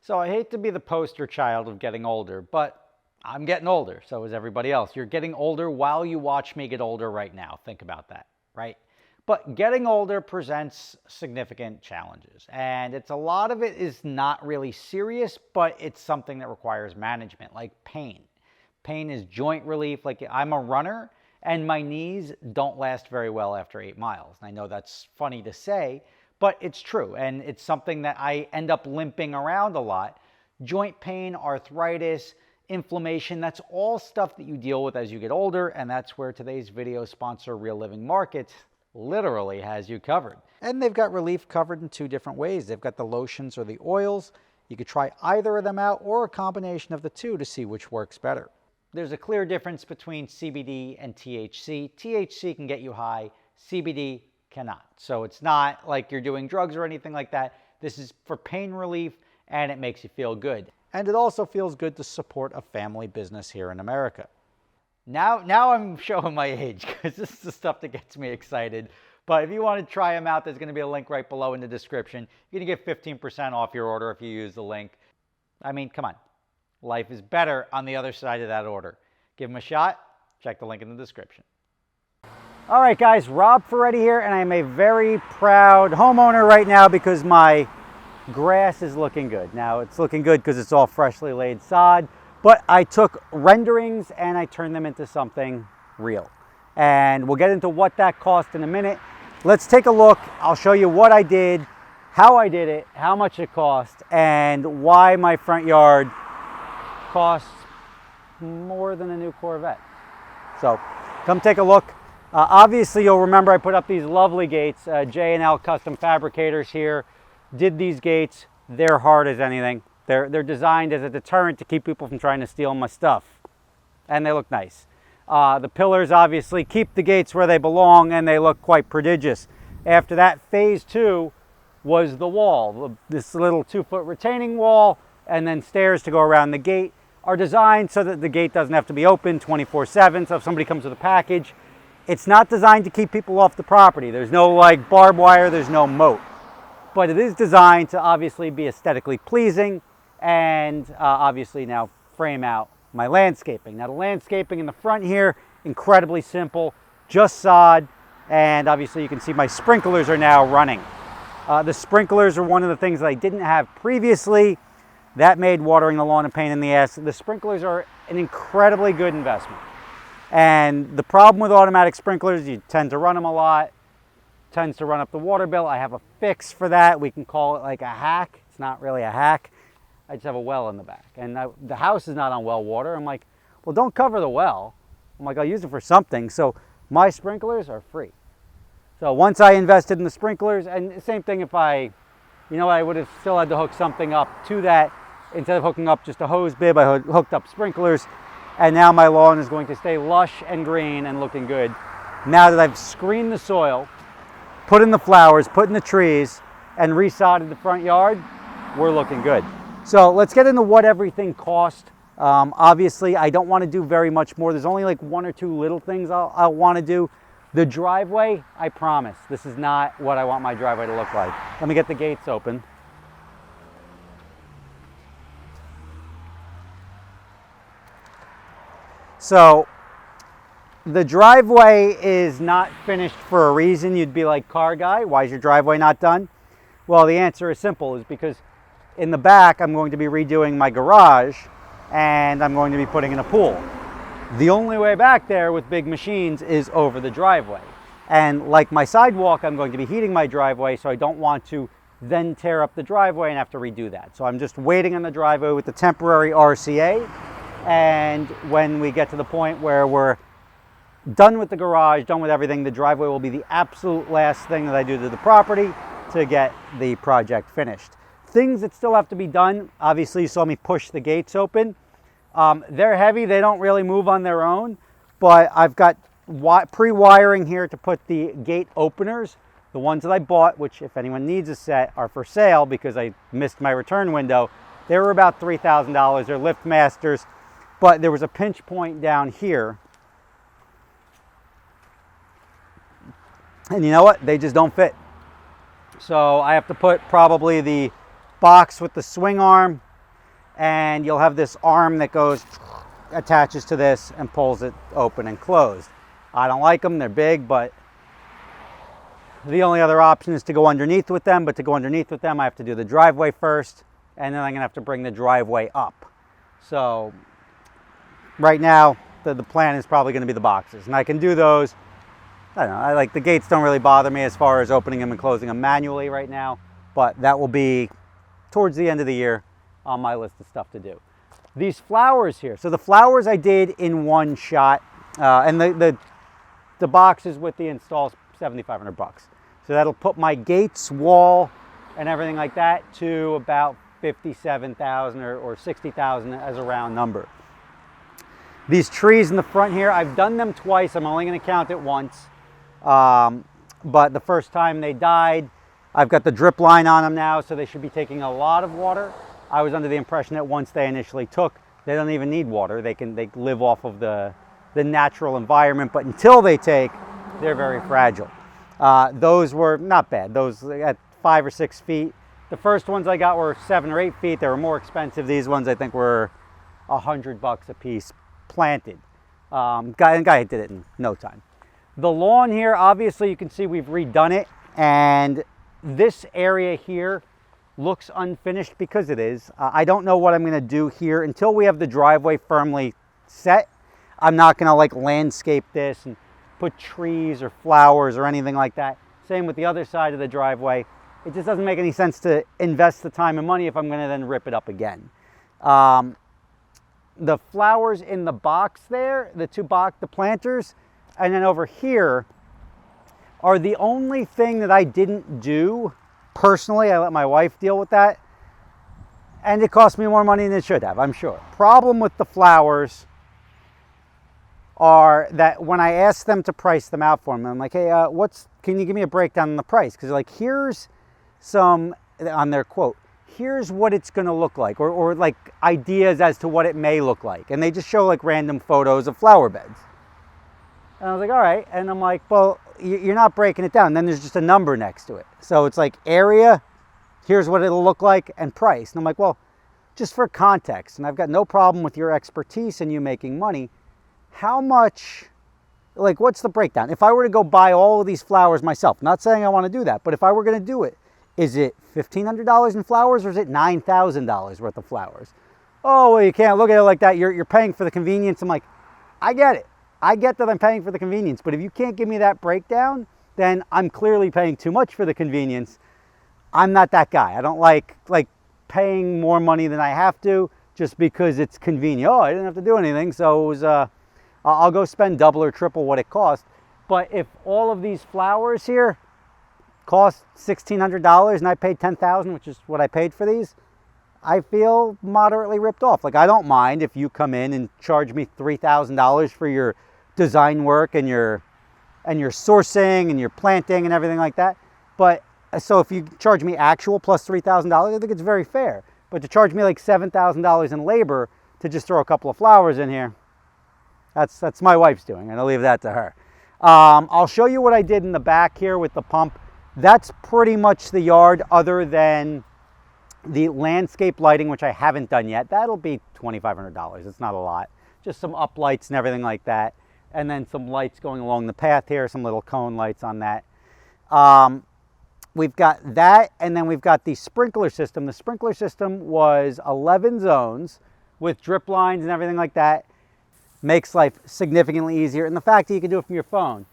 So I hate to be the poster child of getting older, but I'm getting older, so is everybody else. You're getting older while you watch me get older right now. Think about that, right? But getting older presents significant challenges, and a lot of it is not really serious, but it's something that requires management, like pain. Pain is joint relief. Like, I'm a runner, and my knees don't last very well after 8 miles. And I know that's funny to say, but it's true, and it's something that I end up limping around a lot. Joint pain, arthritis, inflammation, that's all stuff that you deal with as you get older, and that's where today's video sponsor, Real Living Markets, literally has you covered. And they've got relief covered in 2 different ways. They've got the lotions or the oils. You could try either of them out or a combination of the 2 to see which works better. There's a clear difference between CBD and THC. THC can get you high, CBD cannot. So it's not like you're doing drugs or anything like that. This is for pain relief, and it makes you feel good. And it also feels good to support a family business here in America. Now I'm showing my age, because this is the stuff that gets me excited. But if you want to try them out, there's going to be a link right below in the description. You're going to get 15% off your order if you use the link. I mean, come on. Life is better on the other side of that order. Give them a shot. Check the link in the description. All right, guys, Rob Ferretti here, and I'm a very proud homeowner right now because my grass is looking good. Now, it's looking good because it's all freshly laid sod, but I took renderings and I turned them into something real. And we'll get into what that cost in a minute. Let's take a look. I'll show you what I did, how I did it, how much it cost, and why my front yard costs more than a new Corvette. So come take a look. Obviously, you'll remember I put up these lovely gates. J&L Custom Fabricators here did these gates. They're hard as anything. They're designed as a deterrent to keep people from trying to steal my stuff. And they look nice. The pillars obviously keep the gates where they belong, and they look quite prodigious. After that, phase 2 was the wall. This little 2-foot retaining wall and then stairs to go around the gate are designed so that the gate doesn't have to be open 24/7. So if somebody comes with a package, it's not designed to keep people off the property. There's no like barbed wire, there's no moat. But it is designed to obviously be aesthetically pleasing and obviously now frame out my landscaping. Now the landscaping in the front here, incredibly simple, just sod, and obviously you can see my sprinklers are now running. The sprinklers are one of the things that I didn't have previously. That made watering the lawn a pain in the ass. The sprinklers are an incredibly good investment. And the problem with automatic sprinklers, you tend to run them a lot, tends to run up the water bill. I have a fix for that. We can call it like a hack. It's not really a hack. I just have a well in the back. And the house is not on well water. I'm like, well, don't cover the well. I'm like, I'll use it for something. So my sprinklers are free. So once I invested in the sprinklers, and the same thing if I would have still had to hook something up to that. Instead of hooking up just a hose bib, I hooked up sprinklers. And now my lawn is going to stay lush and green and looking good. Now that I've screened the soil, put in the flowers, put in the trees, and resodded the front yard, we're looking good. So let's get into what everything cost. Obviously, I don't want to do very much more. There's only like 1 or 2 little things I'll want to do. The driveway, I promise, this is not what I want my driveway to look like. Let me get the gates open. So the driveway is not finished for a reason. You'd be like, car guy, why is your driveway not done? Well, the answer is simple, is because in the back I'm going to be redoing my garage and I'm going to be putting in a pool. The only way back there with big machines is over the driveway. And like my sidewalk, I'm going to be heating my driveway, so I don't want to then tear up the driveway and have to redo that. So I'm just waiting on the driveway with the temporary RCA. And when we get to the point where we're done with the garage, done with everything, the driveway will be the absolute last thing that I do to the property to get the project finished. Things that still have to be done, obviously you saw me push the gates open. They're heavy, they don't really move on their own, but I've got pre-wiring here to put the gate openers. The ones that I bought, which if anyone needs a set, are for sale because I missed my return window. They were about $3,000, they're Lift Masters. But there was a pinch point down here. And you know what? They just don't fit. So I have to put probably the box with the swing arm and you'll have this arm that goes, attaches to this and pulls it open and closed. I don't like them, they're big, but the only other option is to go underneath with them, but to go underneath with them, I have to do the driveway first, and then I'm gonna have to bring the driveway up. So right now, the plan is probably gonna be the boxes, and I can do those. I don't know, the gates don't really bother me as far as opening them and closing them manually right now, but that will be towards the end of the year on my list of stuff to do. These flowers here, so the flowers I did in one shot, and the boxes with the installs, $7,500 bucks. So that'll put my gates, wall, and everything like that to about 57,000 or 60,000 as a round number. These trees in the front here, I've done them twice. I'm only going to count it once. But the first time they died, I've got the drip line on them now, so they should be taking a lot of water. I was under the impression that once they initially took, they don't even need water. They live off of the natural environment, but until they take, they're very fragile. Those were not bad. Those at 5 or 6 feet. The first ones I got were 7 or 8 feet. They were more expensive. These ones I think were $100 a piece planted. Guy did it in no time. The lawn here, obviously you can see we've redone it, and this area here looks unfinished because it is. I don't know what I'm going to do here until we have the driveway firmly set. I'm not going to like landscape this and put trees or flowers or anything like that. Same with the other side of the driveway. It just doesn't make any sense to invest the time and money if I'm going to then rip it up again. The flowers in the box there, the planters, and then over here are the only thing that I didn't do personally. I let my wife deal with that, and it cost me more money than it should have, I'm sure. Problem with the flowers are that when I asked them to price them out for me, I'm like, hey, can you give me a breakdown on the price? Because like, here's some, on their quote, here's what it's going to look like, or like ideas as to what it may look like. And they just show like random photos of flower beds. And I was like, all right. And I'm like, well, you're not breaking it down. And then there's just a number next to it. So it's like area, here's what it'll look like, and price. And I'm like, well, just for context, and I've got no problem with your expertise and you making money, how much, like, what's the breakdown? If I were to go buy all of these flowers myself, not saying I want to do that, but if I were going to do it, is it $1,500 in flowers, or is it $9,000 worth of flowers? Oh, well, you can't look at it like that. You're paying for the convenience. I'm like, I get it. I get that I'm paying for the convenience, but if you can't give me that breakdown, then I'm clearly paying too much for the convenience. I'm not that guy. I don't like paying more money than I have to just because it's convenient. Oh, I didn't have to do anything, so it was, I'll go spend double or triple what it cost. But if all of these flowers here cost $1,600 and I paid $10,000, which is what I paid for these, I feel moderately ripped off. Like, I don't mind if you come in and charge me $3,000 for your design work and your sourcing and your planting and everything like that. But so if you charge me actual plus $3,000, I think it's very fair. But to charge me like $7,000 in labor to just throw a couple of flowers in here, that's my wife's doing, and I'll leave that to her. I'll show you what I did in the back here with the pump. That's pretty much the yard, other than the landscape lighting, which I haven't done yet. That'll be $2,500. It's not a lot. Just some up lights and everything like that. And then some lights going along the path here, some little cone lights on that. We've got that, and then we've got the sprinkler system. The sprinkler system was 11 zones with drip lines and everything like that. Makes life significantly easier. And the fact that you can do it from your phone.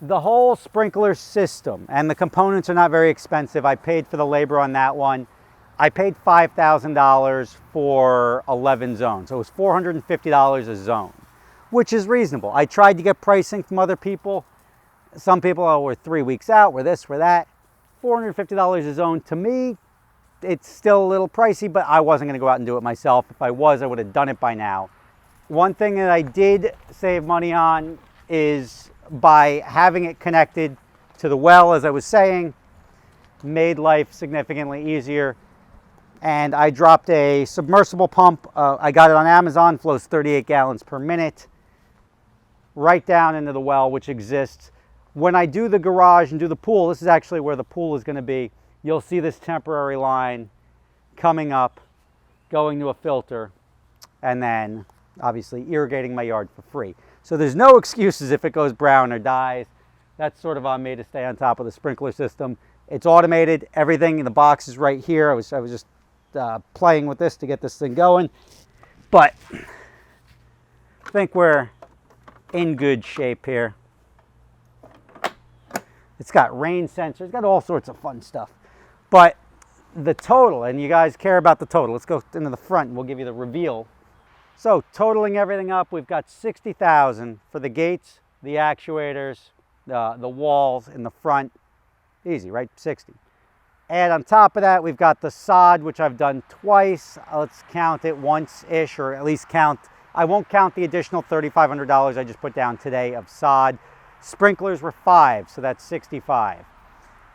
The whole sprinkler system, and the components are not very expensive. I paid for the labor on that one. I paid $5,000 for 11 zones. So it was $450 a zone, which is reasonable. I tried to get pricing from other people. Some people, oh, we're 3 weeks out, we're this, we're that. $450 a zone, to me, it's still a little pricey, but I wasn't going to go out and do it myself. If I was, I would have done it by now. One thing that I did save money on is by having it connected to the well, as I was saying, made life significantly easier. And I dropped a submersible pump. I got it on Amazon, flows 38 gallons per minute, right down into the well, which exists. When I do the garage and do the pool, this is actually where the pool is going to be. You'll see this temporary line coming up going to a filter, and then obviously irrigating my yard for free. So there's no excuses if it goes brown or dies. That's sort of on me to stay on top of the sprinkler system. It's automated, everything in the box is right here. I was just playing with this to get this thing going, but I think we're in good shape here. It's got rain sensors, got all sorts of fun stuff. But the total, and you guys care about the total. Let's go into the front and we'll give you the reveal. So totaling everything up, we've got $60,000 for the gates, the actuators, the walls in the front. Easy, right? 60. And on top of that, we've got the sod, which I've done twice. Let's count it once-ish, or at least count. I won't count the additional $3,500 I just put down today of sod. Sprinklers were $5, so that's $65.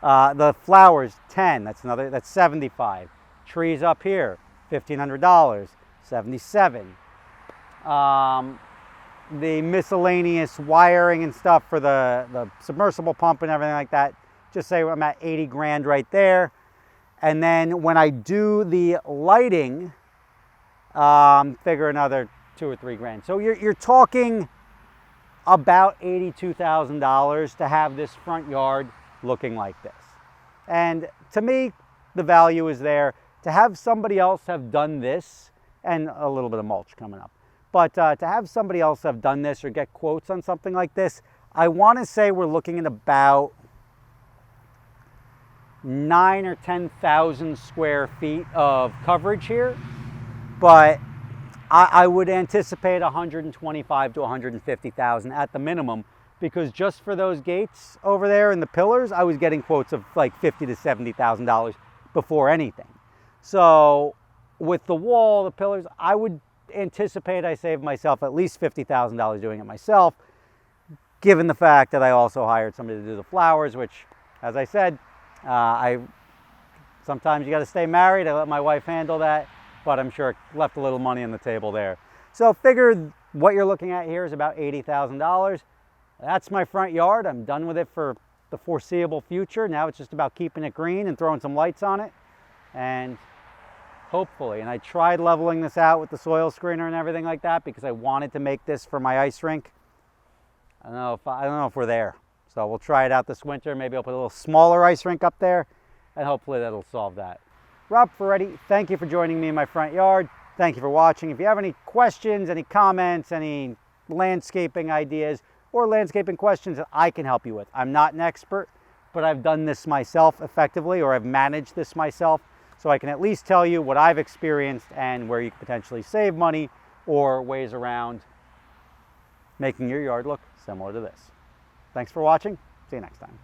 The flowers, $10, that's $75. Trees up here, $1,500, $77. The miscellaneous wiring and stuff for the submersible pump and everything like that, just say I'm at 80 grand right there. And then when I do the lighting, figure another 2 or 3 grand. So you're talking about $82,000 to have this front yard looking like this. And to me, the value is there. To have somebody else have done this, and a little bit of mulch coming up, but to have somebody else have done this or get quotes on something like this, I want to say we're looking at about 9 or 10,000 square feet of coverage here, but I would anticipate 125 to 150,000 at the minimum, because just for those gates over there and the pillars, I was getting quotes of like $50,000 to $70,000 before anything. So with the wall, the pillars, I would anticipate I saved myself at least $50,000 doing it myself, given the fact that I also hired somebody to do the flowers, which, as I said, sometimes you got to stay married. I let my wife handle that, but I'm sure it left a little money on the table there. So figure what you're looking at here is about $80,000. That's my front yard. I'm done with it for the foreseeable future. Now it's just about keeping it green and throwing some lights on it, and hopefully, and I tried leveling this out with the soil screener and everything like that because I wanted to make this for my ice rink. I don't know if we're there. So we'll try it out this winter. Maybe I'll put a little smaller ice rink up there, and hopefully that'll solve that. Rob Ferretti, thank you for joining me in my front yard. Thank you for watching. If you have any questions, any comments, any landscaping ideas, or landscaping questions that I can help you with. I'm not an expert, but I've done this myself effectively, or I've managed this myself, so I can at least tell you what I've experienced and where you can potentially save money or ways around making your yard look similar to this. Thanks for watching. See you next time.